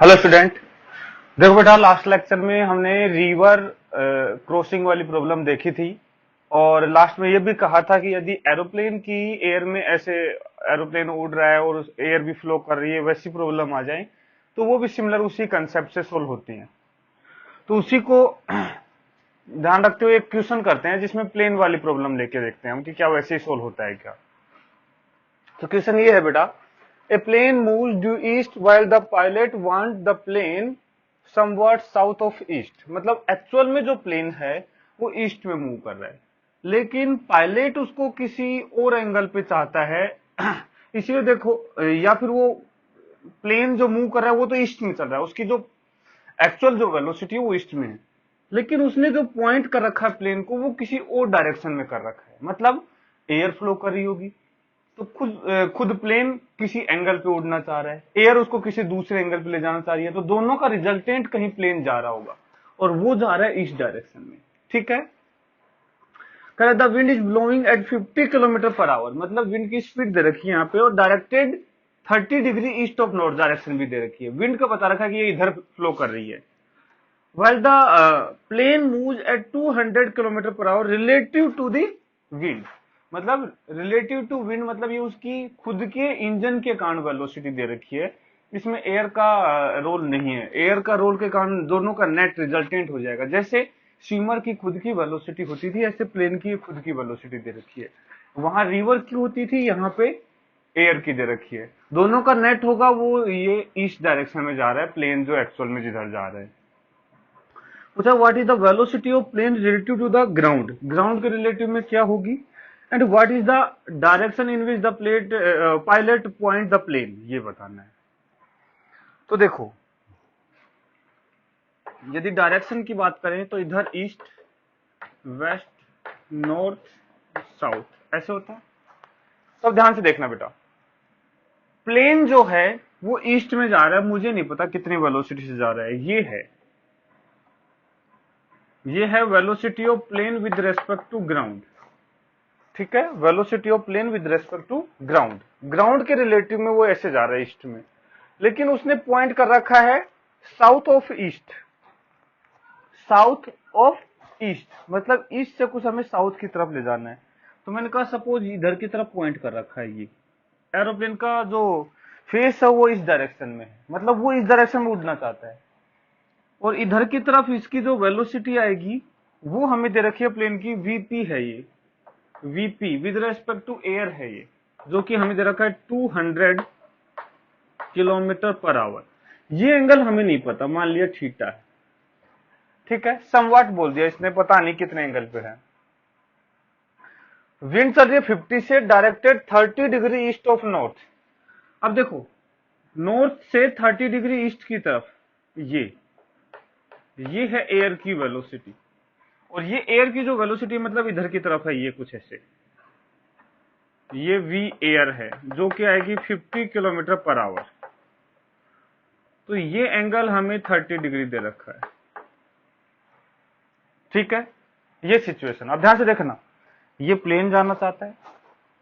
Hello student. देखो बेटा, last lecture में हमने रिवर क्रॉसिंग वाली प्रॉब्लम देखी थी और लास्ट में ये भी कहा था कि यदि एरोप्लेन की एयर में ऐसे एरोप्लेन उड़ रहा है और एयर भी फ्लो कर रही है, वैसी प्रॉब्लम आ जाए तो वो भी सिमिलर उसी कंसेप्ट से सोल्व होती है। तो उसी को ध्यान रखते हुए एक क्वेश्चन करते हैं जिसमें प्लेन वाली प्रॉब्लम लेके देखते हैं हम कि क्या वैसे ही सोल्व होता है क्या। तो क्वेश्चन ये है बेटा, a plane moves due east while the pilot want the plane somewhat south of east. मतलब एक्चुअल में जो प्लेन है वो ईस्ट में मूव कर रहा है, लेकिन पायलट उसको किसी और एंगल पे चाहता है। इसलिए देखो, या फिर वो प्लेन जो मूव कर रहा है वो तो ईस्ट में चल रहा है, उसकी जो एक्चुअल जो वेलोसिटी है वो ईस्ट में है, लेकिन उसने जो पॉइंट कर रखा है प्लेन को वो किसी और डायरेक्शन में कर रखा है। मतलब एयर फ्लो कर रही होगी तो खुद प्लेन किसी एंगल पे उड़ना चाह रहा है, एयर उसको किसी दूसरे एंगल पे ले जाना चाह रही है, तो दोनों का रिजल्टेंट कहीं प्लेन जा रहा होगा और वो जा रहा है ईस्ट डायरेक्शन में। ठीक है, कह the wind is blowing at 50 kilometre per hour. मतलब विंड की स्पीड दे रखी है यहाँ पे और directed 30 degree east of north direction भी दे रखी है। विंड का पता रखा है कि ये इधर फ्लो कर रही है। while the plane moves at 200 kilometre per hour relative to the wind. मतलब रिलेटिव टू विंड मतलब ये उसकी खुद के इंजन के कारण वेलोसिटी दे रखी है, इसमें एयर का रोल नहीं है। एयर का रोल के कारण दोनों का नेट रिजल्टेंट हो जाएगा। जैसे स्विमर की खुद की वेलोसिटी होती थी, ऐसे प्लेन की खुद की वेलोसिटी दे रखी है। वहां रिवर की होती थी, यहाँ पे एयर की दे रखी है। दोनों का नेट होगा वो ये ईस्ट डायरेक्शन में जा रहा है, प्लेन जो एक्चुअल में जिधर जा रहा है। पूछा what is the velocity of plane relative to the ground. Ground के रिलेटिव में क्या होगी, and what is the direction in which the pilot point the plane, ये बताना है। तो देखो, यदि डायरेक्शन की बात करें तो इधर ईस्ट, वेस्ट, नॉर्थ, साउथ ऐसे होता है। तो अब ध्यान से देखना बेटा, प्लेन जो है वो ईस्ट में जा रहा है, मुझे नहीं पता कितनी वेलोसिटी से जा रहा है। ये है velocity of plane with respect to ground. ठीक है, velocity of plane with respect to ground. Ground के रिलेटिव में वो ऐसे जा रहा है ईस्ट में, लेकिन उसने पॉइंट कर रखा है south of east. South of east मतलब ईस्ट से कुछ हमें साउथ की तरफ ले जाना है। तो मैंने कहा सपोज इधर की तरफ पॉइंट कर रखा है, ये एरोप्लेन का जो फेस है वो इस डायरेक्शन में है, मतलब वो इस डायरेक्शन में उड़ना चाहता है। और इधर की तरफ इसकी जो वेलोसिटी आएगी वो हमें दे रखी है प्लेन की, वीपी है ये, VP with respect to air है ये, जो कि हमें दे रखा है 200 किलोमीटर पर आवर। ये एंगल हमें नहीं पता, मान लिया थीटा है। ठीक है, समवाट बोल दिया इसने, पता नहीं कितने एंगल पे है। विंड चल रही है 50 से, directed 30 degree east of north. अब देखो, नॉर्थ से 30 डिग्री ईस्ट की तरफ ये है एयर की वेलोसिटी, और ये एयर की जो वेलोसिटी मतलब इधर की तरफ है, ये कुछ ऐसे, ये वी एयर है जो कि आएगी 50 किलोमीटर पर आवर। तो ये एंगल हमें 30 डिग्री दे रखा है। ठीक है, ये सिचुएशन। अब ध्यान से देखना, ये प्लेन जाना चाहता है,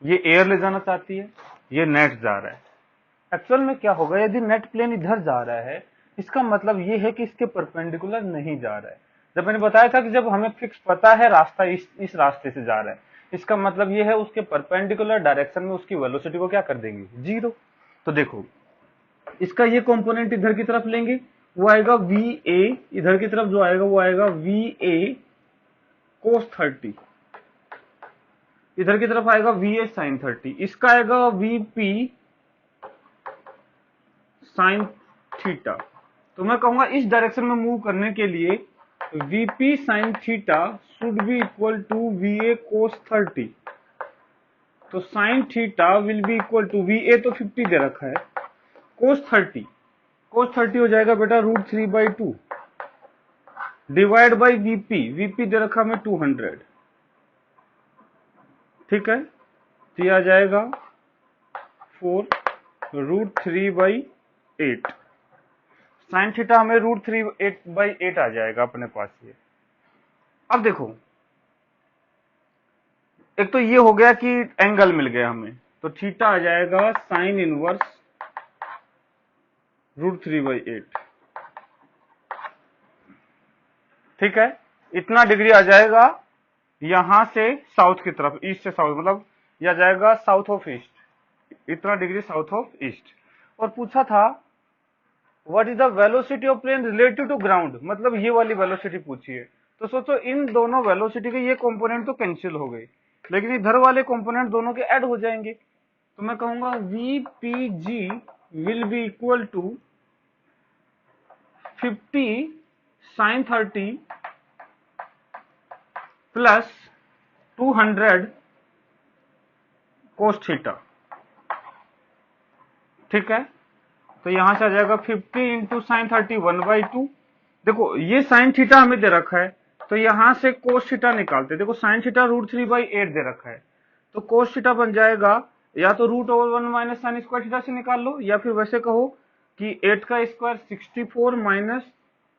ये एयर ले जाना चाहती है, ये नेट जा रहा है। एक्चुअल में क्या होगा, यदि नेट प्लेन इधर जा रहा है इसका मतलब ये है कि इसके परपेंडिकुलर नहीं जा रहा है। जब मैंने बताया था कि जब हमें फिक्स पता है रास्ता इस रास्ते से जा रहा है, इसका मतलब ये है उसके परपेंडिकुलर डायरेक्शन में उसकी वेलोसिटी को क्या कर देंगे, 0। तो देखो, इसका ये कंपोनेंट इधर की तरफ लेंगे, वो आएगा वी ए, इधर की तरफ जो आएगा वो आएगा वी ए कोस 30, इधर की तरफ आएगा वी ए साइन 30, इसका आएगा वी पी साइन थीटा। तो मैं कहूंगा इस डायरेक्शन में मूव करने के लिए VP sine theta should be equal to V A cos 30। तो sine theta will be equal to, V A तो 50 दे रखा है, कोस 30, कोस 30 हो जाएगा बेटा √3/2 डिवाइड बाई वीपी, वीपी दे रखा हमें 200। ठीक है, तो यह आ जाएगा 4√3/8। साइन थीटा हमें √3/8 आ जाएगा अपने पास ये। अब देखो, एक तो ये हो गया कि एंगल मिल गया हमें, तो थीटा आ जाएगा साइन इनवर्स √3/8। ठीक है, इतना डिग्री आ जाएगा यहां से साउथ की तरफ, ईस्ट से साउथ, मतलब यह जाएगा साउथ ऑफ ईस्ट, इतना डिग्री साउथ ऑफ ईस्ट। और पूछा था what is the velocity of plane relative to ground, मतलब ये वाली वेलोसिटी पूछी है। तो सोचो इन दोनों वेलोसिटी के ये कंपोनेंट तो कैंसिल हो गए, लेकिन इधर वाले कंपोनेंट दोनों के ऐड हो जाएंगे। तो मैं कहूंगा VPG will be equal to 50 sin 30 plus 200 cos थीटा। ठीक है, तो यहां से आ जाएगा 50 इंटू साइन 30 1/2। देखो ये साइन थीटा हमें दे रखा है, तो यहां से कोस थीटा निकालते, देखो साइन थीटा √3/8 दे रखा है, तो कोस थीटा बन जाएगा या तो √1 माइनस साइन स्क्वायर थीटा से निकाल लो, या फिर वैसे कहो कि 8 का स्क्वायर 64 माइनस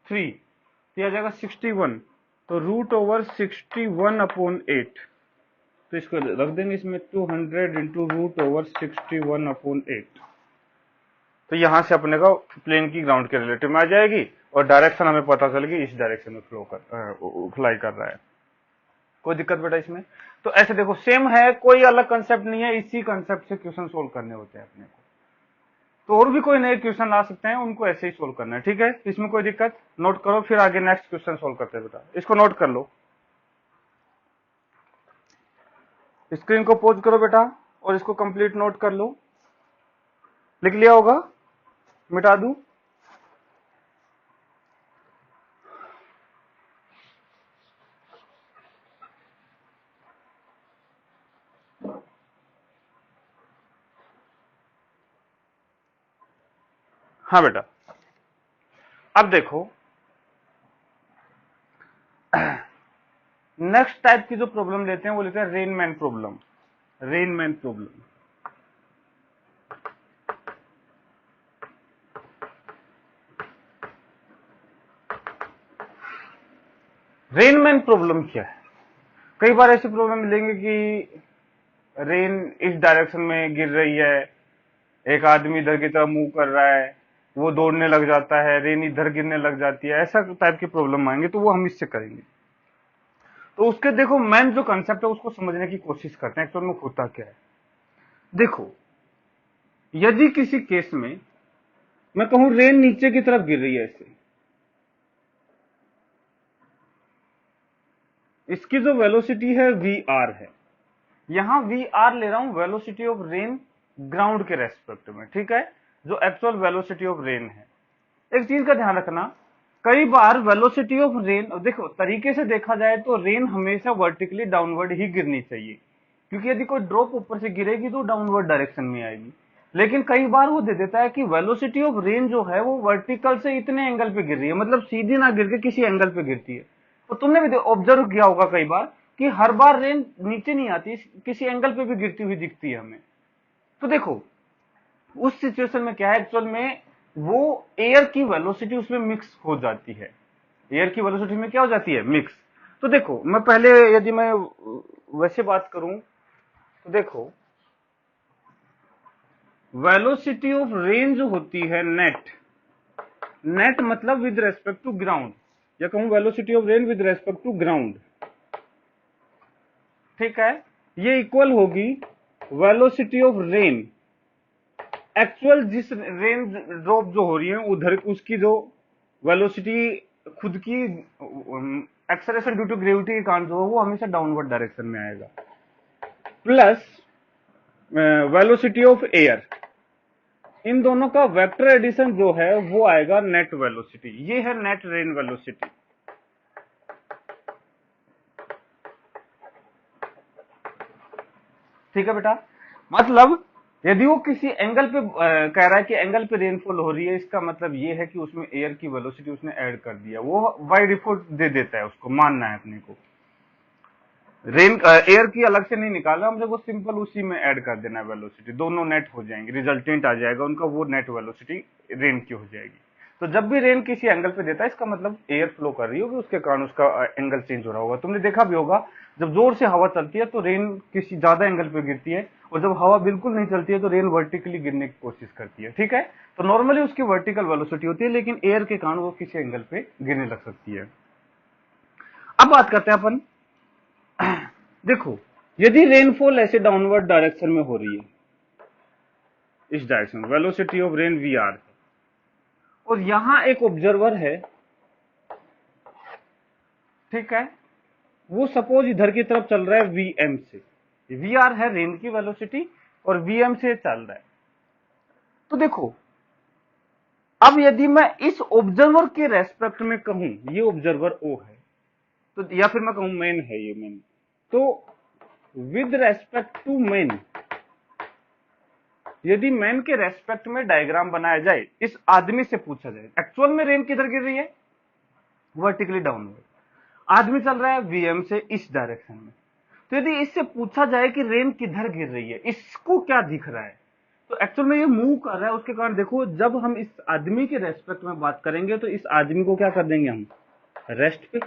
3, तो आ जाएगा 61, तो √61/8, तो इसको रख देंगे इसमें 200 इंटू √61/8। तो यहां से अपने को प्लेन की ग्राउंड के रिलेटिव में आ जाएगी, और डायरेक्शन हमें पता चल गई इस डायरेक्शन में फ्लाई कर रहा है। कोई दिक्कत बेटा इसमें? तो ऐसे देखो सेम है, कोई अलग कंसेप्ट नहीं है, इसी कंसेप्ट से क्वेश्चन सोल्व करने होते हैं अपने को। तो और भी कोई नए क्वेश्चन ला सकते हैं, उनको ऐसे ही सोल्व करना है। ठीक है, इसमें कोई दिक्कत? नोट करो, फिर आगे नेक्स्ट क्वेश्चन सोल्व करते हैं बेटा। इसको नोट कर लो, स्क्रीन को पॉज करो बेटा, और इसको कंप्लीट नोट कर लो। लिख लिया होगा? मिटा दूं? हाँ बेटा, अब देखो नेक्स्ट टाइप की जो प्रॉब्लम लेते हैं वो लेते हैं Rain Man problem. Rain Man problem, Rain Man problem क्या है? कई बार ऐसी प्रॉब्लम मिलेंगे कि रेन इस डायरेक्शन में गिर रही है, एक आदमी इधर की तरफ मूव कर रहा है, वो दौड़ने लग जाता है, रेन इधर गिरने लग जाती है, ऐसा टाइप की प्रॉब्लम आएंगे, तो वो हम इससे करेंगे। तो उसके देखो मेन जो कंसेप्ट है उसको समझने की कोशिश करते हैं एक्चुअल में होता क्या है। देखो यदि किसी केस में मैं कहूं रेन नीचे की तरफ गिर रही है ऐसे, इसकी जो वेलोसिटी है वी है, यहां वी ले रहा हूं वेलोसिटी ऑफ रेन ग्राउंड के रेस्पेक्ट में। ठीक है, जो एक्चुअल वेलोसिटी ऑफ रेन है। एक चीज का ध्यान रखना, कई बार वेलोसिटी ऑफ रेन, देखो तरीके से देखा जाए तो रेन हमेशा वर्टिकली डाउनवर्ड ही गिरनी चाहिए, क्योंकि यदि कोई ड्रॉप ऊपर से गिरेगी तो डाउनवर्ड डायरेक्शन में आएगी। लेकिन कई बार वो दे देता है कि वेलोसिटी ऑफ रेन जो है वो वर्टिकल से इतने एंगल पे गिर रही है, मतलब सीधी ना गिर के किसी एंगल पे गिरती है। तो तुमने भी ऑब्जर्व किया होगा कई बार कि हर बार रेन नीचे नहीं आती, किसी एंगल पे भी गिरती हुई दिखती है हमें। तो देखो उस सिचुएशन में क्या है, एक्चुअल में वो एयर की वेलोसिटी उसमें मिक्स हो जाती है, एयर की वेलोसिटी में क्या हो जाती है? मिक्स। तो देखो मैं पहले यदि मैं वैसे बात करूं तो देखो वेलोसिटी ऑफ रेन जो होती है नेट, नेट मतलब विद रेस्पेक्ट टू ग्राउंड, या कहूं velocity of rain with respect to ground. ठीक है, ये इक्वल होगी वेलोसिटी ऑफ रेन, एक्चुअल जिस रेन ड्रॉप जो हो रही है उधर उसकी जो वेलोसिटी खुद की एक्सेलरेशन ड्यू टू ग्रेविटी के कारण जो है वो हमेशा डाउनवर्ड डायरेक्शन में आएगा, प्लस वेलोसिटी ऑफ एयर, इन दोनों का वेक्टर एडिशन जो है वो आएगा नेट वेलोसिटी। ये है नेट रेन वेलोसिटी। ठीक है बेटा, मतलब यदि वो किसी एंगल पे कह रहा है कि एंगल पे रेनफॉल हो रही है, इसका मतलब ये है कि उसमें एयर की वेलोसिटी उसने ऐड कर दिया, वो बाय डिफॉल्ट दे देता है, उसको मानना है अपने को। रेन एयर की अलग से नहीं निकालना, हमने वो सिंपल उसी में ऐड कर देना है वेलोसिटी, दोनों नेट हो जाएंगे, रिजल्टेंट आ जाएगा उनका, वो नेट वेलोसिटी रेन की हो जाएगी। तो जब भी रेन किसी एंगल पे देता है इसका मतलब एयर फ्लो कर रही होगी, उसके कारण उसका एंगल चेंज हो रहा होगा। तुमने देखा भी होगा जब जोर से हवा चलती है तो रेन किसी ज्यादा एंगल पे गिरती है, और जब हवा बिल्कुल नहीं चलती है तो रेन वर्टिकली गिरने की कोशिश करती है। ठीक है, तो नॉर्मली उसकी वर्टिकल वेलोसिटी होती है, लेकिन एयर के कारण वो किसी एंगल पे गिरने लग सकती है। अब बात करते हैं अपन। देखो, यदि रेनफॉल ऐसे डाउनवर्ड डायरेक्शन में हो रही है, इस direction, velocity of rain V R, और यहां एक ऑब्जर्वर है, ठीक है, वो सपोज इधर की तरफ चल रहा है वीएम से, वी आर है रेन की वेलोसिटी और वीएम से चल रहा है। तो देखो, अब यदि मैं इस ऑब्जर्वर के रेस्पेक्ट में कहूं, ये ऑब्जर्वर ओ है, तो या फिर मैं कहूं मेन है, ये मेन, तो विद रेस्पेक्ट टू मेन, यदि मैन के रेस्पेक्ट में डायग्राम बनाया जाए, इस आदमी से पूछा जाए एक्चुअल में रेन किधर गिर रही है, वर्टिकली डाउनवर्ड, आदमी चल रहा है वीएम से इस डायरेक्शन में, तो यदि इससे पूछा जाए कि रेन किधर गिर रही है, इसको क्या दिख रहा है, तो एक्चुअल में ये मूव कर रहा है, उसके कारण देखो, जब हम इस आदमी के रेस्पेक्ट में बात करेंगे तो इस आदमी को क्या कर देंगे हम, रेस्ट पे,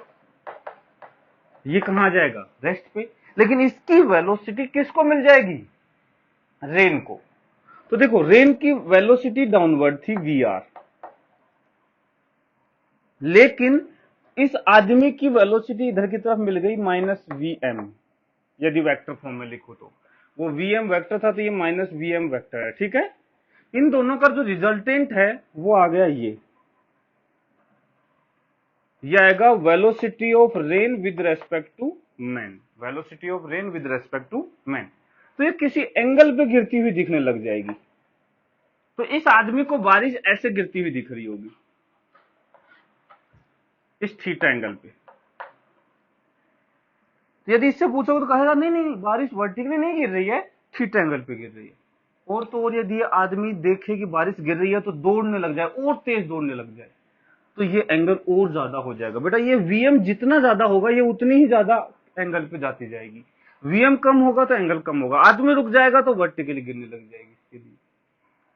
ये कहां आ जाएगा, रेस्ट पे, लेकिन इसकी वेलोसिटी किसको मिल जाएगी, रेन को। तो देखो, रेन की वेलोसिटी डाउनवर्ड थी वी आर, लेकिन इस आदमी की वेलोसिटी इधर की तरफ मिल गई माइनस वी एम, यदि वेक्टर फॉर्म में लिखो तो, वो वी एम वेक्टर था तो ये माइनस वी एम वेक्टर है, ठीक है। इन दोनों का जो रिजल्टेंट है वो आ गया ये आएगा velocity of rain with respect to man, velocity of rain with respect to man. तो ये किसी एंगल पे गिरती हुई दिखने लग जाएगी, तो इस आदमी को बारिश ऐसे गिरती हुई दिख रही होगी, इस थीटा एंगल पे। तो यदि इससे पूछोगे तो कहेगा नहीं नहीं, बारिश वर्टिकली नहीं गिर रही है, थीटा एंगल पे गिर रही है। और तो और यदि आदमी देखे कि बारिश गिर रही है तो दौड़ने लग जाए, और तेज दौड़ने लग जाए, तो ये एंगल और ज्यादा हो जाएगा। बेटा, ये वीएम जितना ज्यादा होगा ये उतनी ही ज्यादा एंगल पे जाती जाएगी, वीएम कम होगा तो एंगल कम होगा, आदमी रुक जाएगा तो वर्टिकली गिरने लग जाएगी इसके लिए।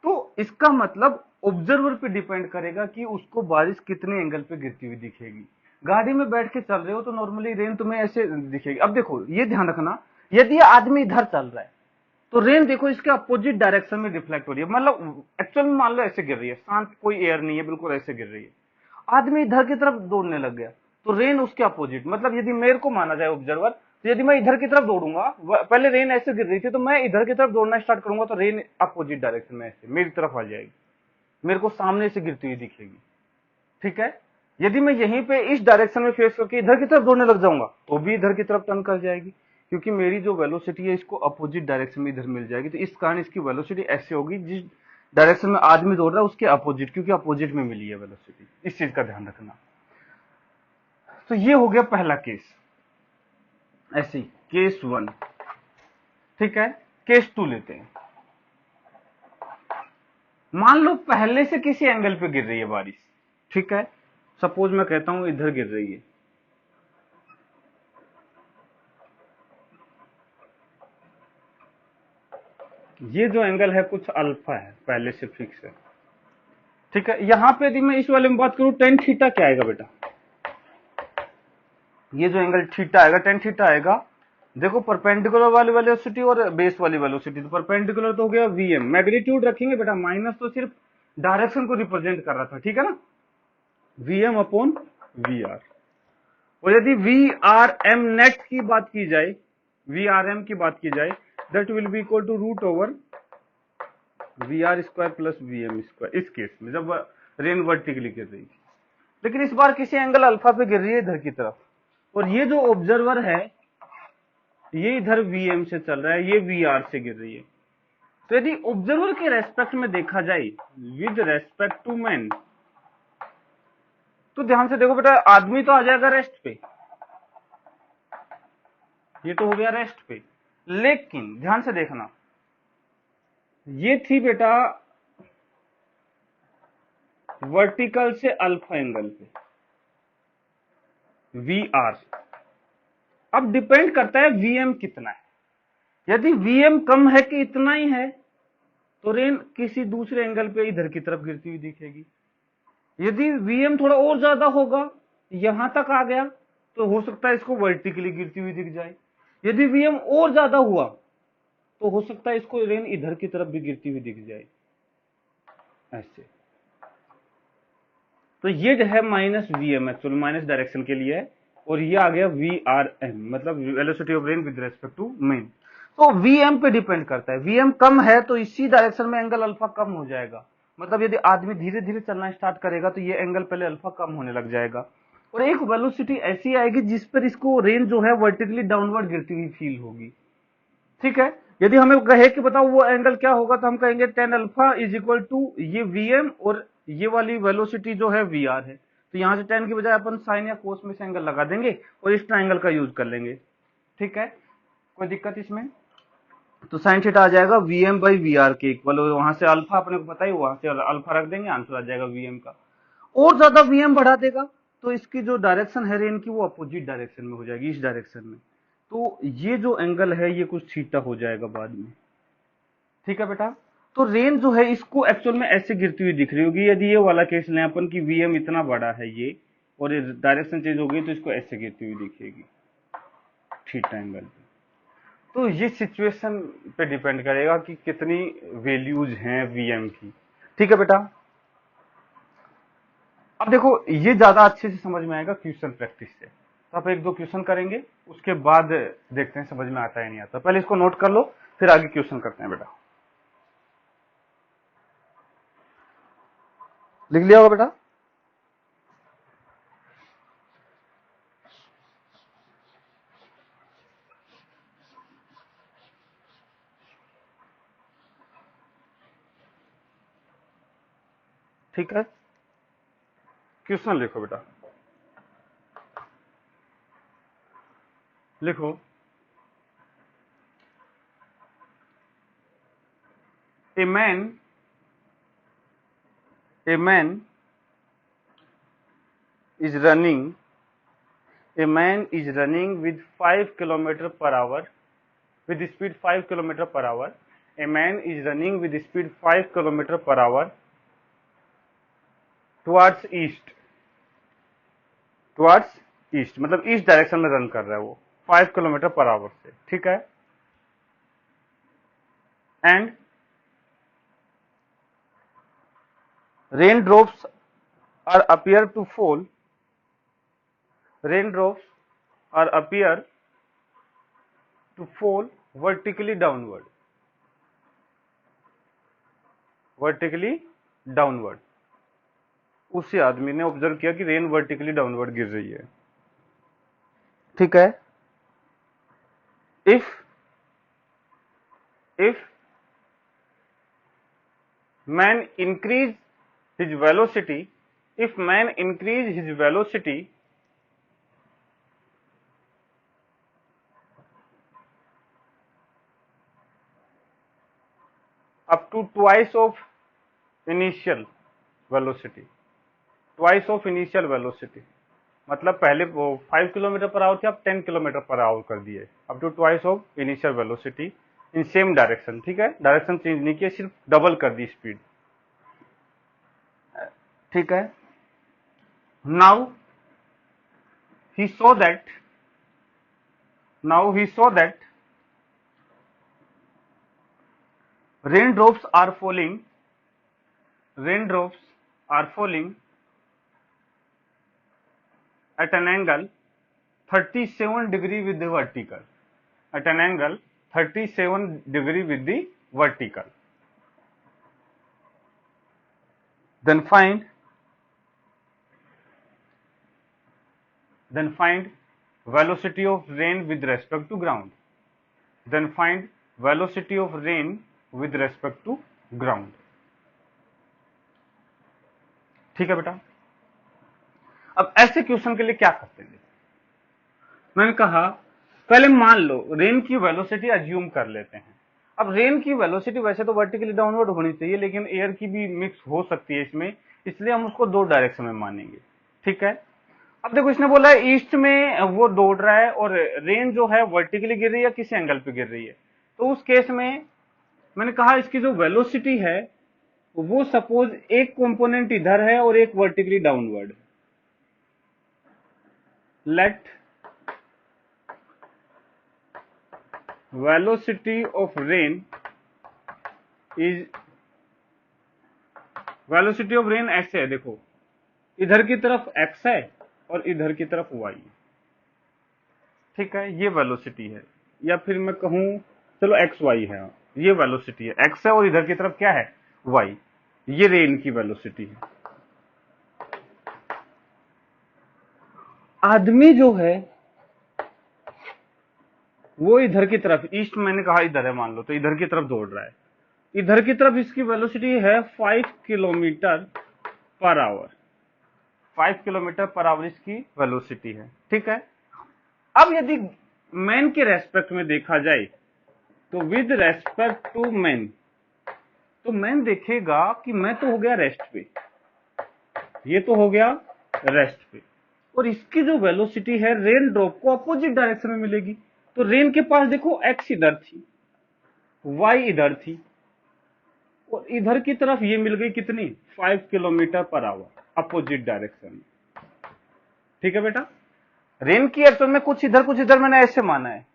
तो इसका मतलब ऑब्जर्वर पे डिपेंड करेगा कि उसको बारिश कितने एंगल पे गिरती हुई दिखेगी। गाड़ी में बैठ के चल रहे हो तो नॉर्मली रेन तुम्हें ऐसे दिखेगी। अब देखो, ये ध्यान रखना, यदि आदमी इधर चल रहा है तो रेन देखो इसके अपोजिट डायरेक्शन में रिफ्लेक्ट हो रही है, मतलब एक्चुअल में मान लो ऐसे गिर रही है, शांत कोई एयर नहीं है, बिल्कुल ऐसे गिर रही है, आदमी इधर की तरफ दौड़ने लग गया तो रेन उसके अपोजिट, मतलब यदि मेरे को माना जाए ऑब्जर्वर, तो यदि मैं इधर की तरफ दौड़ूंगा, पहले रेन ऐसे गिर रही थी तो मैं इधर की तरफ दौड़ना स्टार्ट करूंगा तो रेन अपोजिट डायरेक्शन में ऐसे मेरी तरफ आ जाएगी, मेरे को सामने से गिरती हुई दिखेगी, ठीक है। यदि मैं यहीं पे इस डायरेक्शन में फेस करके इधर की तरफ दौड़ने लग जाऊंगा तो भी इधर की तरफ टर्न कर जाएगी, क्योंकि मेरी जो वेलोसिटी है इसको अपोजिट डायरेक्शन में इधर मिल जाएगी, तो इस कारण इसकी वेलोसिटी ऐसे होगी जिस डायरेक्शन में आदमी दौड़ रहा है उसके अपोजिट, क्योंकि अपोजिट में मिली है वेलोसिटी, इस चीज का ध्यान रखना। तो ये हो गया पहला केस, ऐसे केस 1, ठीक है। केस 2 लेते हैं। मान लो पहले से किसी एंगल पे गिर रही है बारिश, ठीक है, सपोज मैं कहता हूं इधर गिर रही है, ये जो एंगल है कुछ अल्फा है, पहले से फिक्स है, ठीक है। यहां पे यदि मैं इस वाले में बात करूं, टेन थीटा क्या आएगा बेटा, ये जो एंगल थीटा आएगा, टेन थीटा आएगा। देखो, परपेंडिकुलर वाली वेलोसिटी और बेस वाली वेलोसिटी, तो परपेंडिकुलर तो हो गया वीएम, मैग्नीट्यूड रखेंगे बेटा, माइनस तो सिर्फ डायरेक्शन को रिप्रेजेंट कर रहा था, ठीक है ना, वीएम अपॉन वी आर। और यदि वी आर एम नेट की बात की जाए, वी आर एम की बात की जाए, that will be equal to root over V R square plus V M square, इस केस में जब रेन वर्टिकली गिर रही है। लेकिन इस बार किसी एंगल अल्फा पे गिर रही है इधर की तरफ, और ये जो ऑब्जर्वर है ये इधर वीएम से चल रहा है, ये वी आर से गिर रही है। तो यदि ऑब्जर्वर के रेस्पेक्ट में देखा जाए विद रेस्पेक्ट टू मैन, तो ध्यान से देखो बेटा, आदमी तो आ जाएगा रेस्ट पे, ये तो हो गया रेस्ट पे, लेकिन ध्यान से देखना, ये थी बेटा वर्टिकल से अल्फा एंगल पे वी आर। अब डिपेंड करता है वीएम कितना है, यदि वीएम कम है कि इतना ही है तो रेन किसी दूसरे एंगल पे इधर की तरफ गिरती हुई दिखेगी। यदि वीएम थोड़ा और ज्यादा होगा, यहां तक आ गया, तो हो सकता है इसको वर्टिकली गिरती हुई दिख जाए। यदि वीएम और ज्यादा हुआ तो हो सकता है इसको रेन इधर की तरफ भी गिरती हुई दिख जाए, ऐसे। तो ये जो है minus VM, actually minus direction के लिए है, और ये आ गया वी आर एम, मतलब velocity of rain with respect to man. तो वीएम पे डिपेंड करता है, वीएम कम है तो इसी डायरेक्शन में एंगल अल्फा कम हो जाएगा। मतलब यदि आदमी धीरे धीरे चलना स्टार्ट करेगा तो ये एंगल पहले अल्फा कम होने लग जाएगा, और एक वेलोसिटी ऐसी आएगी जिस पर इसको रेन जो है वर्टिकली डाउनवर्ड गिरती हुई फील होगी। ठीक है, यदि हमें कहे कि बताओ वो एंगल क्या होगा, तो हम कहेंगे tan alpha is equal to ये वीएम और ये वाली वेलोसिटी जो है वी आर है। तो यहां से टेन की बजाय अपन साइन या कोस में से एंगल लगा देंगे और इस ट्राइंगल का यूज कर लेंगे। ठीक है, कोई दिक्कत इसमें? तो साइन थीटा आ जाएगा वीएम बाई वी आर के इक्वल, वहां से अल्फा अपने को पता ही, वहां से अल्फा रख देंगे, आंसर आ जाएगा वीएम का। और ज्यादा वीएम बढ़ा देगा तो इसकी जो डायरेक्शन है रेन की वो अपोजिट डायरेक्शन में हो जाएगी, इस डायरेक्शन में। तो ये जो एंगल है ये कुछ थीटा हो जाएगा बाद में। ठीक है बेटा, तो रेन जो है इसको एक्चुअल में ऐसे गिरती हुई दिख रही होगी। यदि ये वाला केस लें अपन की वीएम इतना बड़ा है ये, और ये डायरेक्शन चेंज हो गई तो इसको ऐसे गिरती हुई दिखेगी थीटा एंगल पे। तो ये सिचुएशन पे डिपेंड करेगा कि कितनी वैल्यूज हैं वीएम की। ठीक है बेटा, अब देखो ये ज्यादा अच्छे से समझ में आएगा क्वेश्चन प्रैक्टिस से। तो आप एक दो क्वेश्चन करेंगे, उसके बाद देखते हैं समझ में आता है नहीं आता। पहले इसको नोट कर लो, फिर आगे क्वेश्चन करते हैं बेटा। लिख लिया होगा बेटा? ठीक है, क्वेश्चन लिखो बेटा, लिखो। A man is running a man is running with 5 kilometer per hour with speed 5 kilometer per hour. A man is running with speed 5 kilometer per hour towards east मतलब ईस्ट डायरेक्शन में run कर रहा है वो 5 kilometre per our से। ठीक है, and rain drops are appear to fall, rain drops are appear to fall vertically downward. उसी आदमी ने ऑब्जर्व किया कि रेन वर्टिकली डाउनवर्ड गिर रही है। ठीक है, if man increase his velocity up to twice of initial velocity, मतलब पहले वो 5 किलोमीटर पर आवर थे, अब 10 किलोमीटर पर आवर कर दिए, up to twice of initial velocity in same direction. ठीक है, डायरेक्शन चेंज नहीं किया, सिर्फ डबल कर दी स्पीड। ठीक है, now he saw that raindrops are falling at an angle 37 degree with the vertical, then find velocity of rain with respect to ground, ठीक है बेटा, अब ऐसे क्वेश्चन के लिए क्या करते हैं? मैंने कहा पहले मान लो रेन की वेलोसिटी अज्यूम कर लेते हैं। अब रेन की वेलोसिटी वैसे तो वर्टिकली डाउनवर्ड होनी चाहिए, लेकिन एयर की भी मिक्स हो सकती है इसमें, इसलिए हम उसको दो डायरेक्शन में मानेंगे। ठीक है, अब देखो इसने बोला है ईस्ट में वो दौड़ रहा है और रेन जो है वर्टिकली गिर रही है, किस एंगल पे गिर रही है। तो उस केस में मैंने कहा इसकी जो वेलोसिटी है वो सपोज एक कंपोनेंट इधर है और एक vertically downward. Let velocity of rain ऐसे है, देखो इधर की तरफ x है और इधर की तरफ y। ठीक है, ये वेलोसिटी है, या फिर मैं कहूं चलो एक्स वाई है, ये वेलोसिटी है, एक्स है और इधर की तरफ क्या है, वाई, ये रेन की वेलोसिटी है। आदमी जो है वो इधर की तरफ, ईस्ट मैंने कहा इधर है मान लो, तो इधर की तरफ दौड़ रहा है, इधर की तरफ इसकी वेलोसिटी है 5 kilometre per our, 5 kilometre per our इसकी वेलोसिटी है। ठीक है, अब यदि मैन के रेस्पेक्ट में देखा जाए तो विद रेस्पेक्ट टू मैन, तो मैन देखेगा कि मैं तो हो गया रेस्ट पे, ये तो हो गया रेस्ट पे, और इसकी जो वेलोसिटी है रेन ड्रॉप को अपोजिट डायरेक्शन में मिलेगी। तो रेन के पास देखो एक्स इधर थी, वाई इधर थी, और इधर की तरफ ये मिल गई कितनी, 5 kilometre per our opposite direction में। ठीक है बेटा, रेन की एक्शन में कुछ इधर मैंने ऐसे माना है,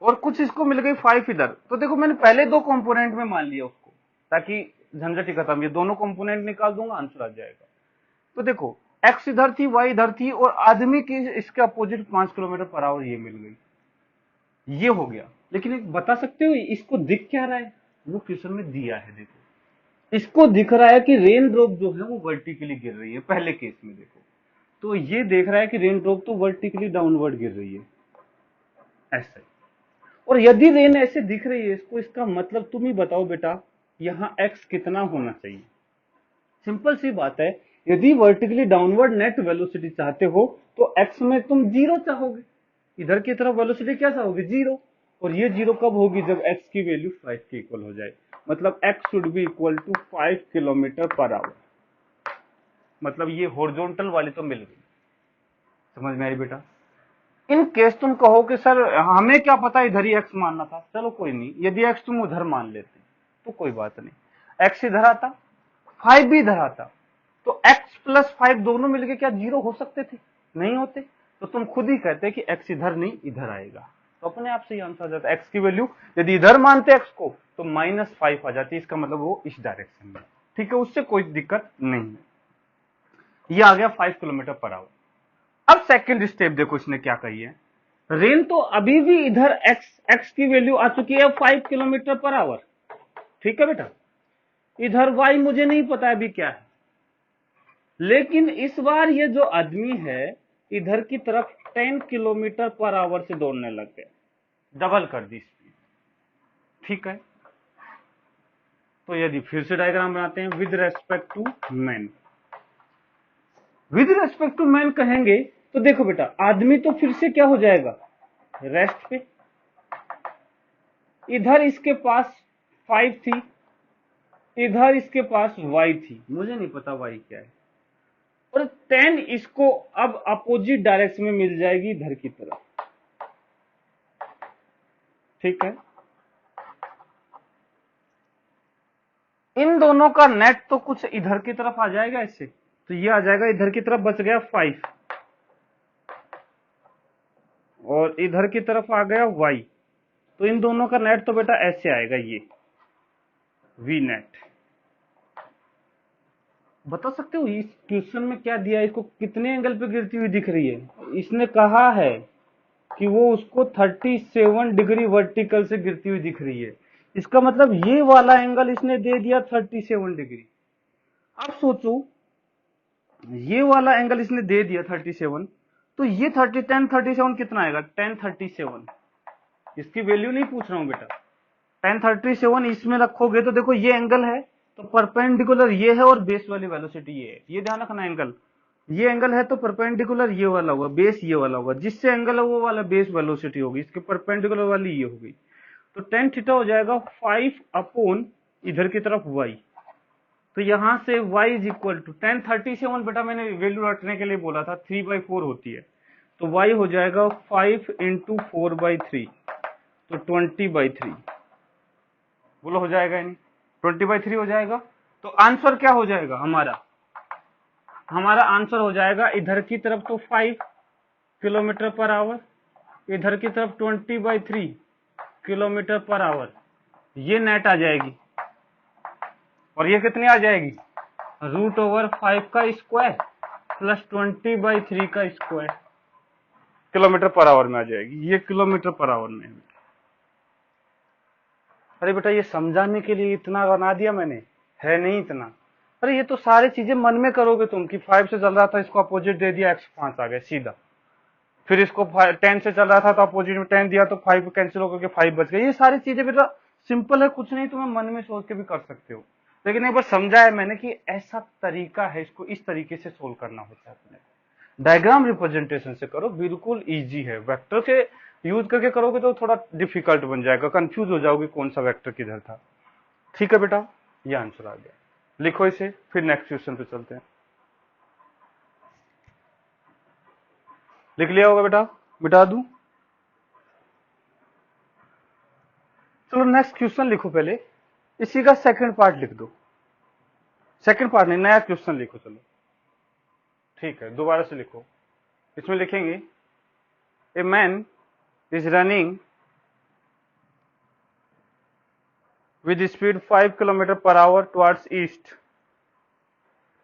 और कुछ इसको मिल गई 5 इधर। तो देखो मैंने पहले दो कंपोनेंट में मान लिया उसको, ताकि झंझट ही खत्म, ये दोनों कंपोनेंट निकाल दूंगा आंसर आ जाएगा। तो देखो एक्स इधर थी, वाई इधर थी, और आदमी की इसके अपोजिट 5 किलोमीटर पर आवर ये मिल गई, ये हो गया। लेकिन एक बता सकते हो इसको दिख क्या रहा है, वो क्वेश्चन में दिया है, देखो इसको दिख रहा है कि रेन ड्रॉप जो है वो वर्टिकली गिर रही है पहले केस में, देखो तो ये देख रहा है कि रेन ड्रॉप तो वर्टिकली डाउनवर्ड गिर रही है ऐसे। और यदि रेन ऐसे दिख रही है इसको, इसका मतलब तुम ही बताओ बेटा यहाँ एक्स कितना होना चाहिए। सिंपल सी बात है, यदि वर्टिकली डाउनवर्ड नेट वेलोसिटी चाहते हो तो एक्स में तुम जीरो चाहोगे, इधर की तरफ वेलोसिटी क्या चाहोगे, जीरो, और ये जीरो कब होगी, जब एक्स की वैल्यू 5 के इक्वल हो जाए, मतलब X should be equal to 5 kilometre per hour. मतलब ये हॉरिजॉन्टल वाली तो मिल गई, समझ में आई बेटा। इन केस तुम कहो कि सर हमें क्या पता इधर ही एक्स मानना था, चलो कोई नहीं, यदि एक्स तुम उधर मान लेते तो कोई बात नहीं, एक्स इधर आता 5 भी इधर आता, तो x प्लस 5 दोनों मिलके क्या जीरो हो सकते थे, नहीं होते। तो तुम खुद ही कहते कि x इधर नहीं इधर आएगा, तो अपने आप से ही आंसर आ जाता। x की वैल्यू यदि इधर मानते x को तो -5 आ जाती, इसका मतलब वो इस डायरेक्शन में। ठीक है, उससे कोई दिक्कत नहीं है। ये आ गया 5 किलोमीटर पर आवर। अब सेकंड स्टेप देखो इसने क्या कही है, रेन तो अभी भी इधर x की वैल्यू आ चुकी है 5 किलोमीटर पर आवर। ठीक है बेटा, इधर y मुझे नहीं पता अभी क्या है, लेकिन इस बार ये जो आदमी है इधर की तरफ 10 किलोमीटर पर आवर से दौड़ने लग गया, डबल कर दी स्पीड। ठीक है, तो यदि फिर से डायग्राम बनाते हैं with respect to man, with respect to man कहेंगे तो देखो बेटा आदमी तो फिर से क्या हो जाएगा, रेस्ट पे, इधर इसके पास 5 थी, इधर इसके पास y थी, मुझे नहीं पता y क्या है, और 10 इसको अब अपोजिट डायरेक्शन में मिल जाएगी इधर की तरफ। ठीक है, इन दोनों का नेट तो कुछ इधर की तरफ आ जाएगा ऐसे, तो ये आ जाएगा इधर की तरफ, बच गया 5, और इधर की तरफ आ गया y, तो इन दोनों का नेट तो बेटा ऐसे आएगा, ये v नेट। बता सकते हो इस क्वेश्चन में क्या दिया है, इसको कितने एंगल पे गिरती हुई दिख रही है। इसने कहा है कि वो उसको 37 डिग्री वर्टिकल से गिरती हुई दिख रही है, इसका मतलब ये वाला एंगल इसने दे दिया 37 डिग्री। अब सोचो ये वाला एंगल इसने दे दिया 37, तो ये 1037 कितना आएगा, 1037, इसकी वैल्यू नहीं पूछ रहा हूं बेटा, 1037 इसमें रखोगे तो देखो ये एंगल है, तो परपेंडिकुलर ये है और बेस वाली वेलोसिटी ये है, ये ध्यान रखना, एंगल ये एंगल है तो परपेंडिकुलर ये वाला होगा, बेस ये वाला होगा, जिससे एंगल है वो वाला बेस वेलोसिटी होगी, इसके परपेंडिकुलर वाली ये होगी, तो टेन थीटा हो जाएगा 5 अपॉन इधर की तरफ y। तो यहां से y इज इक्वल टू 1037, बेटा मैंने वैल्यू रखने के लिए बोला था 3/4 होती है, तो y हो जाएगा 5 इंटू 4/3, तो 20/3, बोलो हो जाएगा नहीं, 20/3 हो जाएगा। तो आंसर क्या हो जाएगा हमारा आंसर हो जाएगा इधर की तरफ तो 5 किलोमीटर पर आवर, इधर की तरफ 20/3 किलोमीटर पर आवर, ये नेट आ जाएगी, और ये कितनी आ जाएगी, √5 का स्क्वायर प्लस 20/3 का स्क्वायर। किलोमीटर पर आवर में आ जाएगी, ये किलोमीटर पर आवर में है। अरे बेटा ये समझाने के लिए इतना बना दिया मैंने, है नहीं इतना। अरे ये तो सारी चीजें मन में करोगे तुम कि 5 से चल रहा था, इसको अपोजिट दे दिया, x5 आ गया सीधा। फिर इसको 10 से चल रहा था तो अपोजिट में 10 दिया तो 5 कैंसिल होकर के 5 बच गए। ये सारी चीजें बेटा सिंपल है, कुछ नहीं, तुम्हें मन में सोच के भी कर सकते हो। लेकिन एक बार समझा है मैंने कि ऐसा तरीका है, इसको इस तरीके से सोल्व करना होता है अपने। डायग्राम रिप्रेजेंटेशन से करो, बिल्कुल इजी है। वेक्टर के यूज करके करोगे तो थोड़ा डिफिकल्ट बन जाएगा, कंफ्यूज हो जाओगे कौन सा वेक्टर किधर था। ठीक है बेटा, ये आंसर आ गया। लिखो इसे, फिर नेक्स्ट क्वेश्चन पे चलते हैं। लिख लिया होगा बेटा, मिटा दूं? चलो नेक्स्ट क्वेश्चन लिखो पहले, इसी का सेकंड पार्ट लिख दो। सेकंड पार्ट नहीं, नया क्वेश्चन लिखो। चलो ठीक है, दोबारा से लिखो। इसमें लिखेंगे a man is running with speed 5 km per hour towards east,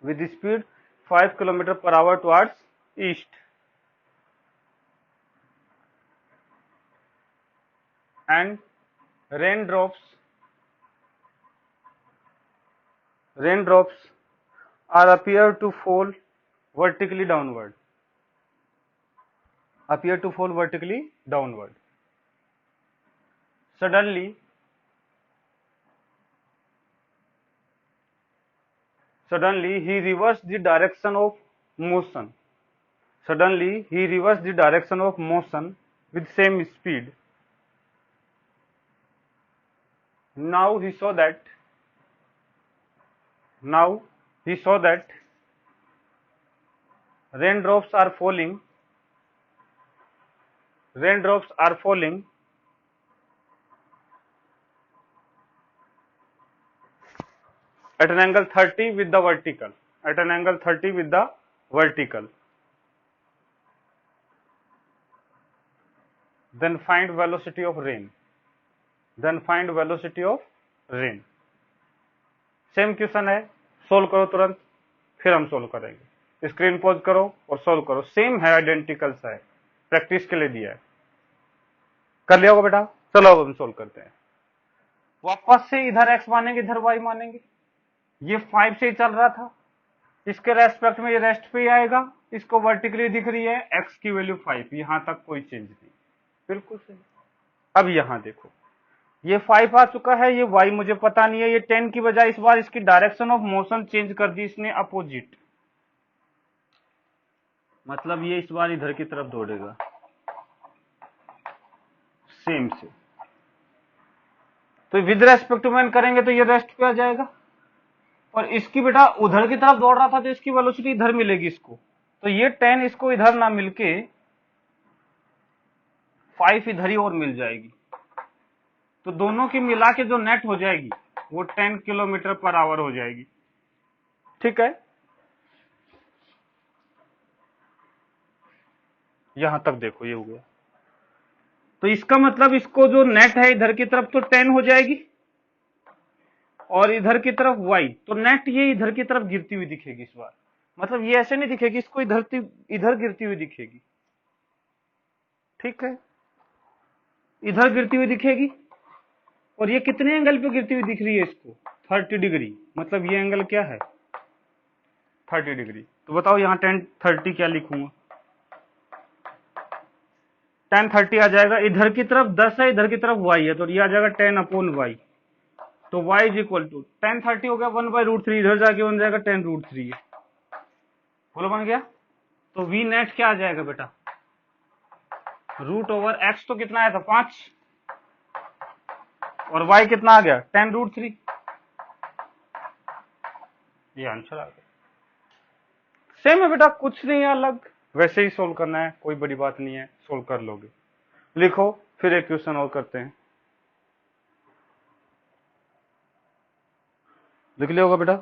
with speed 5 km per hour towards east, and raindrops are appear to fall vertically downward, appear to fall vertically downward. Suddenly he reversed the direction of motion. Suddenly he reversed the direction of motion with same speed. Now he saw that raindrops are falling at an angle 30 with the vertical, then find velocity of rain. Same question है, solve करो तुरंत, फिर हम solve करेंगे। Screen pause करो और solve करो, same है, आइडेंटिकल सा है, प्रैक्टिस के लिए दिया है। कर लिया होगा बेटा? चलो अब हम सोल्व करते हैं। वापस से इधर x मानेंगे, इधर y मानेंगे। ये 5 से ही चल रहा था, इसके रेस्पेक्ट में ये रेस्ट पे ही आएगा। इसको वर्टिकली दिख रही है, x की वैल्यू 5, यहां तक कोई चेंज नहीं, बिल्कुल सही। अब यहां देखो, ये 5 आ चुका है, ये y मुझे पता नहीं है, ये 10 की बजाय इस बार इसकी डायरेक्शन ऑफ मोशन चेंज कर दी इसने, अपोजिट। मतलब ये इस बार इधर की तरफ दौड़ेगा, सेम से। तो विद रेस्पेक्ट टू मैन करेंगे तो ये रेस्ट पे आ जाएगा, और इसकी बेटा उधर की तरफ दौड़ रहा था तो इसकी वेलोसिटी इधर मिलेगी इसको। तो ये 10 इसको इधर ना मिलके 5 इधर ही और मिल जाएगी, तो दोनों की मिला के जो नेट हो जाएगी वो 10 किलोमीटर पर आवर हो जाएगी। ठीक है, यहां तक देखो, ये हो गया। तो इसका मतलब इसको जो नेट है इधर की तरफ तो 10 हो जाएगी, और इधर की तरफ y, तो नेट ये इधर की तरफ गिरती हुई दिखेगी इस बार। मतलब ये ऐसे नहीं दिखेगी, इसको इधर गिरती हुई दिखेगी। ठीक है, इधर गिरती हुई दिखेगी, और ये कितने एंगल पे गिरती हुई दिख रही है इसको? 30 डिग्री। मतलब ये एंगल क्या है? 30 डिग्री। तो बताओ यहाँ 10 30 क्या लिखूंगा? 10 30 आ जाएगा, इधर की तरफ 10 है, इधर की तरफ y है, तो ये आ जाएगा 10/y। तो y इज इक्वल टू 10 30 हो गया 1/√3, इधर जाके बन जाएगा 10√3। बोलो बन गया। तो v नेट क्या आ जाएगा बेटा? √x तो कितना आया था? 5, और y कितना आ गया? 10√3। ये आंसर आ गया। सेम है बेटा, कुछ नहीं है अलग, वैसे ही सोल्व करना है, कोई बड़ी बात नहीं है, सोल्व कर लोगे। लिखो, फिर एक क्वेश्चन और करते हैं। लिख लिया होगा बेटा?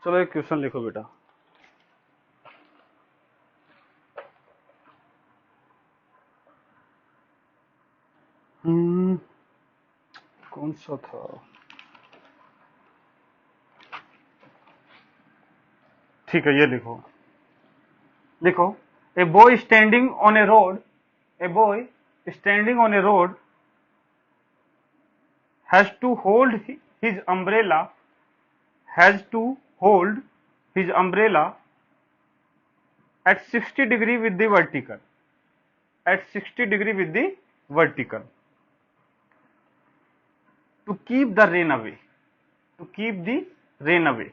चलो एक क्वेश्चन लिखो बेटा। सा था, ठीक है, ये लिखो, लिखो, a boy standing on a road, a boy standing on a road has to hold his umbrella, has to hold his umbrella at 60 degree with the vertical, at 60 degree with the vertical, to keep the rain away, to keep the rain away.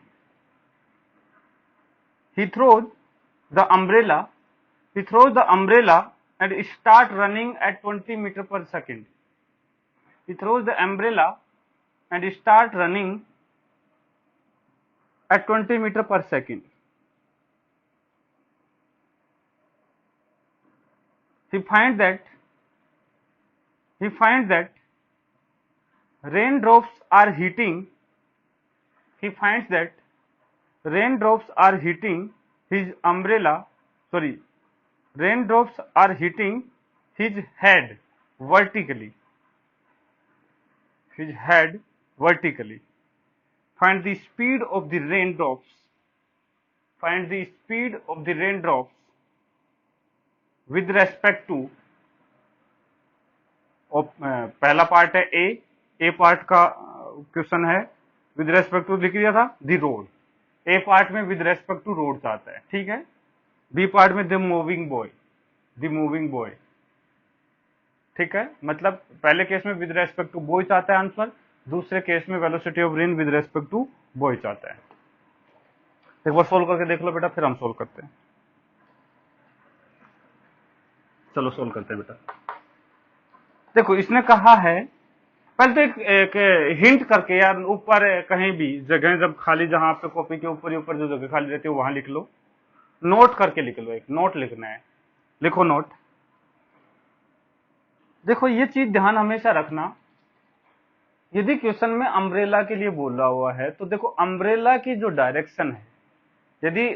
He throws the umbrella, he throws the umbrella and start running at 20 meter per second. He throws the umbrella and start running at 20 meter per second. He finds that raindrops are hitting, he finds that raindrops are hitting his umbrella, sorry, raindrops are hitting his head vertically, his head vertically. Find the speed of the raindrops, find the speed of the raindrops with respect to, पहला part है ए part का question है, with respect to लिख दिया था दी road, ए part में with respect to road आता है, ठीक है, बी पार्ट में the moving boy, the moving boy, ठीक है, मतलब पहले केस में विद रेस्पेक्ट टू बॉय आता है आंसर, दूसरे केस में velocity of rain with respect to boy आता है। एक बार सोल्व करके देख लो बेटा, फिर हम सोल्व करते हैं। चलो सोल्व करते हैं बेटा। देखो इसने कहा है, पहले तो एक हिंट करके यार ऊपर कहीं भी जगह जब खाली, जहां आपके कॉपी के ऊपर ऊपर जो जगह खाली रहती है वहां लिख लो, नोट करके लिख लो, एक नोट लिखना है, लिखो नोट। देखो ये चीज ध्यान हमेशा रखना, यदि क्वेश्चन में अम्ब्रेला के लिए बोला हुआ है तो देखो अम्ब्रेला की जो डायरेक्शन है, यदि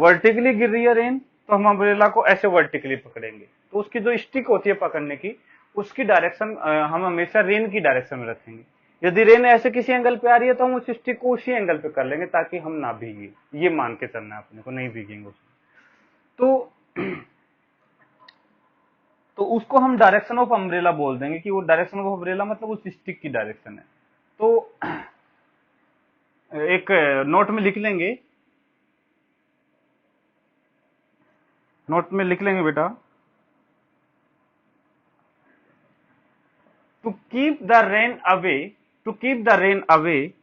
वर्टिकली गिर रही है रेन तो हम अम्ब्रेला को ऐसे वर्टिकली पकड़ेंगे, तो उसकी जो स्टिक होती है पकड़ने की, उसकी डायरेक्शन हम हमेशा रेन की डायरेक्शन में रखेंगे। यदि रेन ऐसे किसी एंगल पे आ रही है तो हम उस स्टिक को उसी एंगल पे कर लेंगे ताकि हम ना भीगे, ये मान के चलना है अपने को, नहीं भीगेंगे उसमें। तो उसको हम डायरेक्शन ऑफ अम्ब्रेला बोल देंगे कि वो डायरेक्शन ऑफ अम्ब्रेला मतलब उस स्टिक की डायरेक्शन है। तो एक नोट में लिख लेंगे, नोट में लिख लेंगे बेटा, to keep the rain away, to keep the rain away,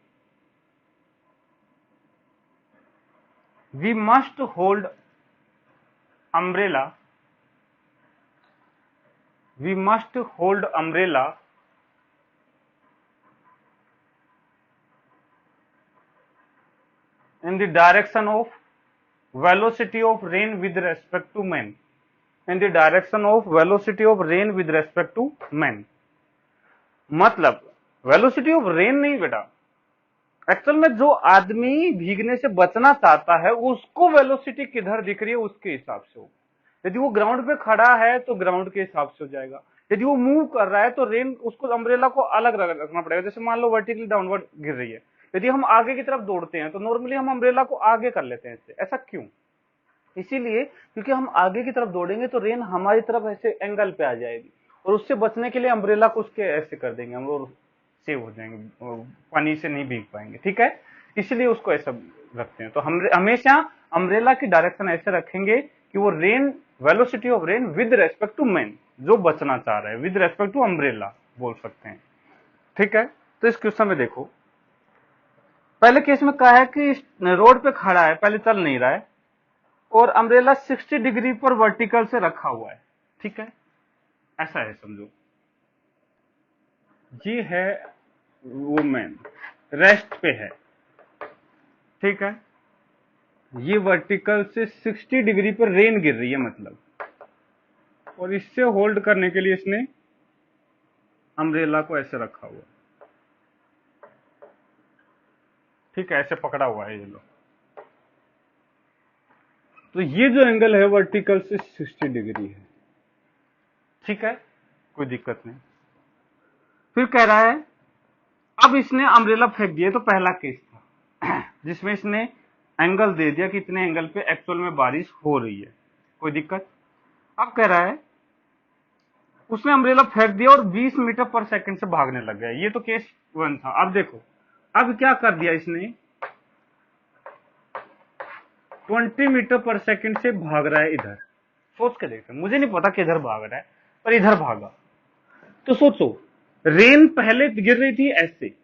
we must hold umbrella, we must hold umbrella in the direction of velocity of rain with respect to man, in the direction of velocity of rain with respect to man। मतलब velocity of rain नहीं बेटा, actual में जो आदमी भीगने से बचना चाहता है उसको वेलोसिटी किधर दिख रही है उसके हिसाब से हो। यदि वो ग्राउंड पे खड़ा है तो ग्राउंड के हिसाब से हो जाएगा, यदि वो मूव कर रहा है तो रेन उसको अम्ब्रेला को अलग रखना पड़ेगा। जैसे मान लो वर्टिकली डाउनवर्ड गिर रही है, यदि हम आगे की तरफ दौड़ते हैं तो नॉर्मली हम अम्ब्रेला को आगे कर लेते हैं इससे, ऐसा क्यों? इसीलिए क्योंकि हम आगे की तरफ दौड़ेंगे तो रेन हमारी तरफ ऐसे एंगल पे आ जाएगी, और उससे बचने के लिए अम्ब्रेला को उसके ऐसे कर देंगे हम, और सेव हो जाएंगे, पानी से नहीं भीग पाएंगे, ठीक है, इसलिए उसको ऐसा रखते हैं। तो हम हमेशा अम्ब्रेला की डायरेक्शन ऐसे रखेंगे कि वो rain, velocity of rain with respect to man, जो बचना चाह रहा है, विद रेस्पेक्ट टू अम्ब्रेला बोल सकते हैं, ठीक है। तो इस क्वेश्चन में देखो, पहले केस में कहा है कि रोड पे खड़ा है, पहले चल नहीं रहा है, और अम्ब्रेला 60 डिग्री पर वर्टिकल से रखा हुआ है, ठीक है, ऐसा है समझो। ये है वुमेन, रेस्ट पे है, ठीक है, ये वर्टिकल से 60 डिग्री पर रेन गिर रही है मतलब, और इससे होल्ड करने के लिए इसने अम्ब्रेला को ऐसे रखा हुआ, ठीक है, ऐसे पकड़ा हुआ है ये लो। तो ये जो एंगल है वर्टिकल से 60 डिग्री है, ठीक है, कोई दिक्कत नहीं। फिर कह रहा है अब इसने अम्ब्रेला फेंक दिया, तो पहला केस था जिसमें इसने एंगल दे दिया कि इतने एंगल पे एक्चुअल में बारिश हो रही है, कोई दिक्कत। अब कह रहा है उसने अम्ब्रेला फेंक दिया और 20 मीटर पर सेकंड से भागने लग गया, ये तो केस 1 था। अब देखो अब क्या कर दिया इसने, 20 मीटर पर सेकंड से भाग रहा है इधर। सोच के देखते, मुझे नहीं पता किधर भाग रहा है पर इधर भागा। तो सोचो रेन पहले गिर रही थी ऐसे,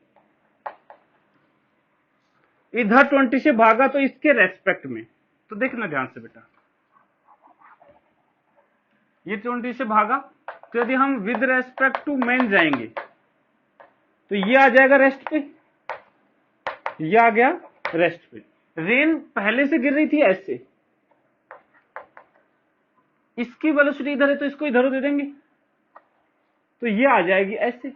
इधर 20 से भागा तो इसके रेस्पेक्ट में, तो देखना ध्यान से बेटा, ये 20 से भागा, तो यदि हम विद रेस्पेक्ट टू मैन जाएंगे तो ये आ जाएगा रेस्ट पे, ये आ गया रेस्ट पे। रेन पहले से गिर रही थी ऐसे, इसकी वेलोसिटी इधर है तो इसको इधर दे देंगे तो ये आ जाएगी ऐसे।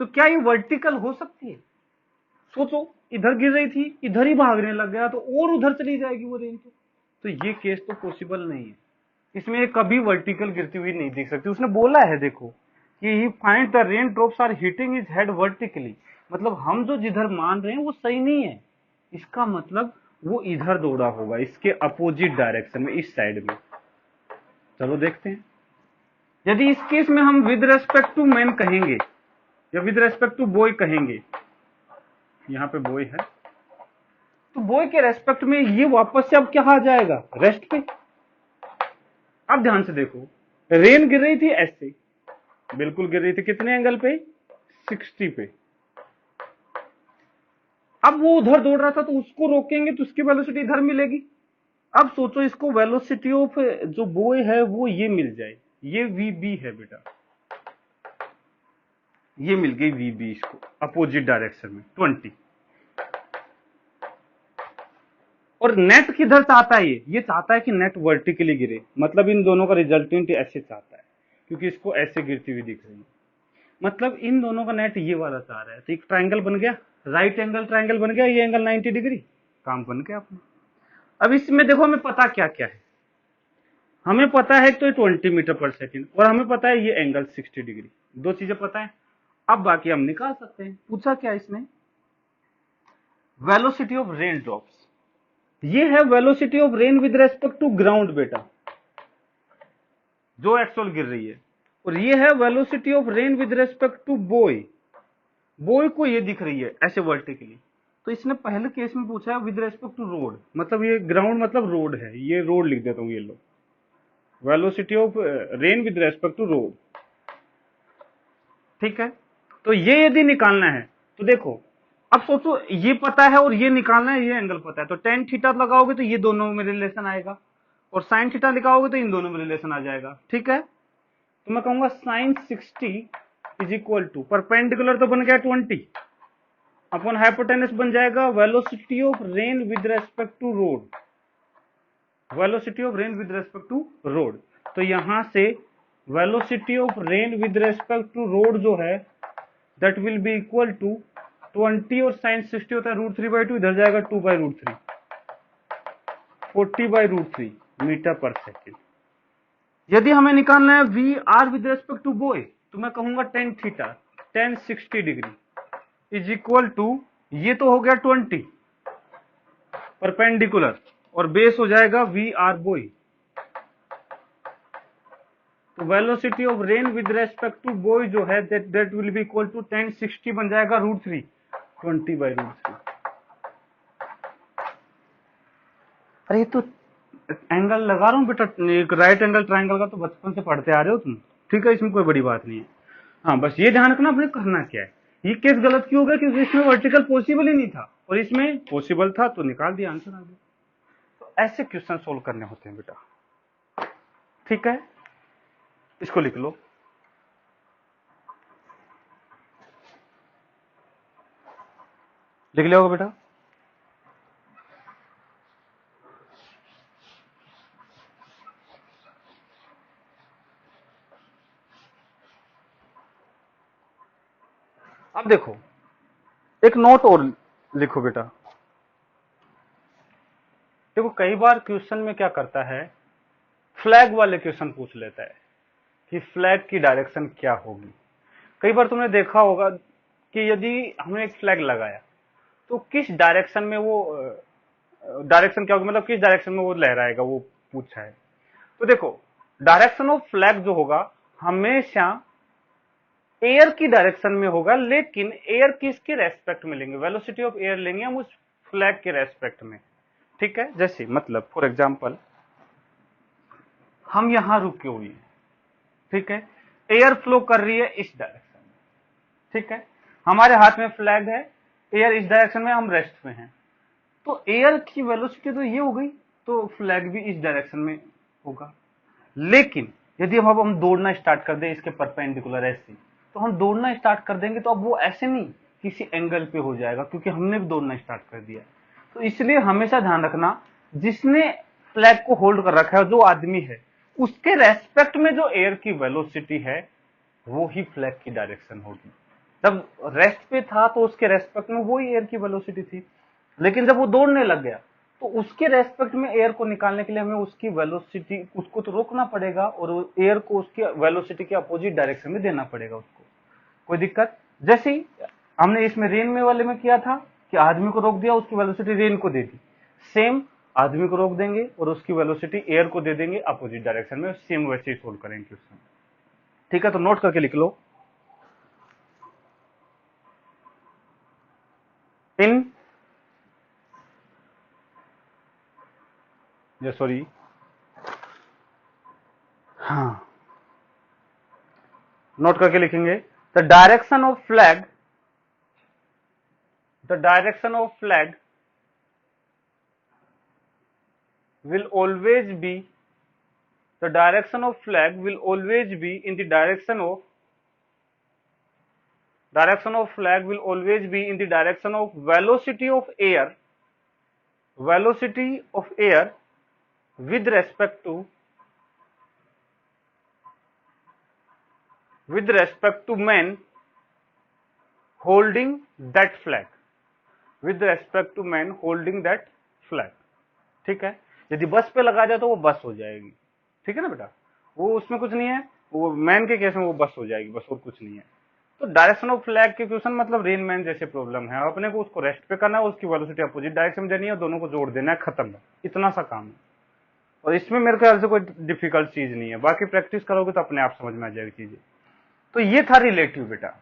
तो क्या ये वर्टिकल हो सकती है? सोचो इधर गिर रही थी, इधर ही भागने लग गया तो और उधर चली जाएगी वो रेन। तो ये केस तो पॉसिबल नहीं है, इसमें कभी वर्टिकल गिरती हुई नहीं दिख सकती। उसने बोला है देखो कि he find the rain drops are hitting his head vertically, मतलब हम जो जिधर मान रहे हैं वो सही नहीं है, इसका मतलब वो इधर दौड़ा होगा, इसके अपोजिट डायरेक्शन में, इस साइड में। चलो देखते हैं। यदि इस केस में हम विद रेस्पेक्ट टू मैन कहेंगे या विद रेस्पेक्ट टू बॉय कहेंगे, यहां पे बॉय है तो बॉय के रेस्पेक्ट में ये वापस से अब क्या आ जाएगा, रेस्ट पे। अब ध्यान से देखो, रेन गिर रही थी ऐसे, बिल्कुल गिर रही थी, कितने एंगल पे, 60 पे। अब वो उधर दौड़ रहा था तो उसको रोकेंगे तो उसकी वेलोसिटी इधर मिलेगी। अब सोचो इसको वेलोसिटी ऑफ जो बॉय है वो ये मिल जाए, ये वीबी है बेटा, ये मिल गई वीबी इसको अपोजिट डायरेक्शन में 20। और नेट किधर चाहता है, ये चाहता है कि नेट वर्टिकली गिरे, मतलब इन दोनों का रिजल्टेंट ऐसे चाहता है क्योंकि इसको ऐसे गिरती हुई दिख रही है, मतलब इन दोनों का नेट ये वाला चाह रहा है। तो एक ट्राइंगल बन गया, राइट एंगल ट्राइंगल बन गया, ये एंगल 90 डिग्री, काम बन गया अपना। अब इसमें देखो हमें पता क्या क्या है, हमें पता है तो 20 मीटर पर सेकंड और हमें पता है ये एंगल 60 डिग्री, दो चीजें पता है। अब बाकी हम निकाल सकते हैं। पूछा क्या इसने, वेलोसिटी ऑफ रेन ड्रॉप्स, ये है velocity of rain with respect to ground बेटा, जो एक्चुअल गिर रही है, और ये है velocity of rain with respect to boy, boy को ये दिख रही है ऐसे वर्टिकली। तो इसने पहले केस में पूछा है विद रेस्पेक्ट टू रोड, मतलब ये ग्राउंड मतलब रोड है, ये रोड लिख देता हूं, ये लो velocity of rain with respect to road, ठीक है। तो ये यदि निकालना है तो देखो, अब सोचो ये पता है और ये निकालना है, ये एंगल पता है, तो टेन थीटा लगाओगे तो ये दोनों में रिलेशन आएगा, और साइन थीटा लगाओगे तो इन दोनों में रिलेशन आ जाएगा, ठीक है। तो मैं कहूंगा sine 60 is equal to, perpendicular तो बन गया 20 अपन हाइपोटेनस बन जाएगा velocity of rain with respect to road, velocity of rain with respect to road. तो यहां से velocity of rain with respect to road जो है that will be equal to 20, और साइन 60 होता है √3/2, इधर जाएगा 2/√3, 40/√3 मीटर पर सेकेंड। यदि हमें निकालना है V R with respect to boy, तो मैं कहूंगा tan theta, tan 60 degree is equal to, ये तो हो गया 20 परपेंडिकुलर, और बेस हो जाएगा वी आर बॉय। तो velocity of rain with respect to boy जो है that will be equal to 1060 बन जाएगा √3, 20/√3। अरे तो एंगल लगा रहा हूं बेटा, एक राइट एंगल ट्राइंगल का तो बचपन से पढ़ते आ रहे हो तुम, ठीक है, इसमें कोई बड़ी बात नहीं है। हाँ बस ये ध्यान रखना अपने करना क्या है। ये केस गलत क्यों हो गया, क्योंकि इसमें वर्टिकल पॉसिबल ही नहीं था और इसमें पॉसिबल था, तो निकाल दिया, आंसर आ गया। तो ऐसे क्वेश्चन सोल्व करने होते हैं बेटा, ठीक है, इसको लिख लो। लिख लिया होगा बेटा। अब देखो एक नोट और लिखो बेटा। देखो कई बार क्वेश्चन में क्या करता है, फ्लैग वाले क्वेश्चन पूछ लेता है कि फ्लैग की डायरेक्शन क्या होगी। कई बार तुमने देखा होगा कि यदि हमने एक फ्लैग लगाया तो किस डायरेक्शन में वो डायरेक्शन क्या होगा, मतलब किस डायरेक्शन में वो लहराएगा, वो पूछा है। तो देखो, डायरेक्शन ऑफ फ्लैग जो होगा हमेशा एयर की डायरेक्शन में होगा, लेकिन एयर किसके रेस्पेक्ट में लेंगे, वेलोसिटी ऑफ एयर लेंगे हम उस फ्लैग के रेस्पेक्ट में। ठीक है, जैसे मतलब फॉर एग्जांपल हम यहां रुके हुए हैं, ठीक है, एयर फ्लो कर रही है इस डायरेक्शन में, ठीक है, हमारे हाथ में फ्लैग है, एयर इस डायरेक्शन में, हम रेस्ट में हैं, तो एयर की वेलोसिटी तो ये हो गई, तो फ्लैग भी इस डायरेक्शन में होगा। लेकिन यदि अब हम दौड़ना स्टार्ट कर दें इसके परपेंडिकुलर ऐसे, तो हम दौड़ना स्टार्ट कर देंगे तो अब वो ऐसे नहीं, किसी एंगल पे हो जाएगा, क्योंकि हमने भी दौड़ना स्टार्ट कर दिया। तो इसलिए हमेशा ध्यान रखना, जिसने फ्लैग को होल्ड कर रखा है, जो आदमी है, उसके रेस्पेक्ट में जो एयर की वेलोसिटी है वो ही फ्लैग की डायरेक्शन होगी। जब रेस्ट पे था तो उसके रेस्पेक्ट में वो ही एयर की वेलोसिटी थी, लेकिन जब वो दौड़ने लग गया तो उसके रेस्पेक्ट में एयर को निकालने के लिए हमें उसकी वेलोसिटी, उसको तो रोकना पड़ेगा और एयर को उसकी वेलोसिटी के अपोजिट डायरेक्शन में देना पड़ेगा उसको। कोई दिक्कत? जैसे ही हमने इसमें रेन में वाले में किया था कि आदमी को रोक दिया, उसकी वेलोसिटी रेन को दे दी, सेम आदमी को रोक देंगे और उसकी वेलोसिटी एयर को दे देंगे अपोजिट डायरेक्शन में, सेम वैसे ही सोल्व करेंगे क्वेश्चन। ठीक है, तो नोट करके लिख लो। इन सॉरी, हाँ, नोट करके लिखेंगे, the direction of flag, the direction of flag will always be, the direction of flag will always be in the direction of, direction of flag will always be in the direction of velocity of air, velocity of air with respect to, with respect to man holding that flag, with respect to man holding that flag। ठीक है, यदि बस पे लगा जाए तो वो बस हो जाएगी, ठीक है ना बेटा, वो उसमें कुछ नहीं है, वो मैन के केस में वो बस हो जाएगी, बस और कुछ नहीं है। तो डायरेक्शन ऑफ फ्लैग के क्वेश्चन मतलब रेन मैन जैसे प्रॉब्लम है, अपने को उसको रेस्ट पे करना है, उसकी वेलोसिटी अपोजिट डायरेक्शन में देनी है, दोनों को जोड़ देना है, खत्म, इतना सा काम है। और इसमें मेरे ख्याल से कोई डिफिकल्ट चीज नहीं है, बाकी प्रैक्टिस करोगे तो अपने आप समझ में आ जाएगी चीजें। तो ये था रिलेटिव बेटा।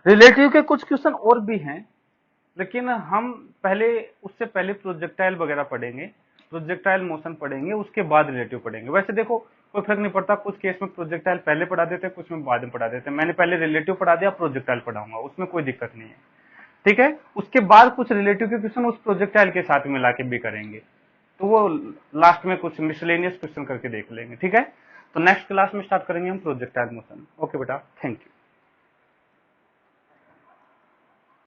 रिलेटिव के कुछ क्वेश्चन और भी हैं, लेकिन हम पहले, उससे पहले प्रोजेक्टाइल वगैरह पढ़ेंगे, प्रोजेक्टाइल मोशन पढ़ेंगे, उसके बाद रिलेटिव पढ़ेंगे। वैसे देखो कोई फर्क नहीं पड़ता, कुछ केस में प्रोजेक्टाइल पहले पढ़ा देते हैं, कुछ में बाद में पढ़ा देते हैं। मैंने पहले रिलेटिव पढ़ा दिया, प्रोजेक्टाइल पढ़ाऊंगा, उसमें कोई दिक्कत नहीं है, ठीक है। उसके बाद कुछ रिलेटिव के क्वेश्चन उस प्रोजेक्टाइल के साथ मिला के भी करेंगे, तो वो लास्ट में कुछ मिसलेनियस क्वेश्चन करके देख लेंगे, ठीक है। तो नेक्स्ट क्लास में स्टार्ट करेंगे हम प्रोजेक्टाइल मोशन। ओके बेटा, थैंक यू।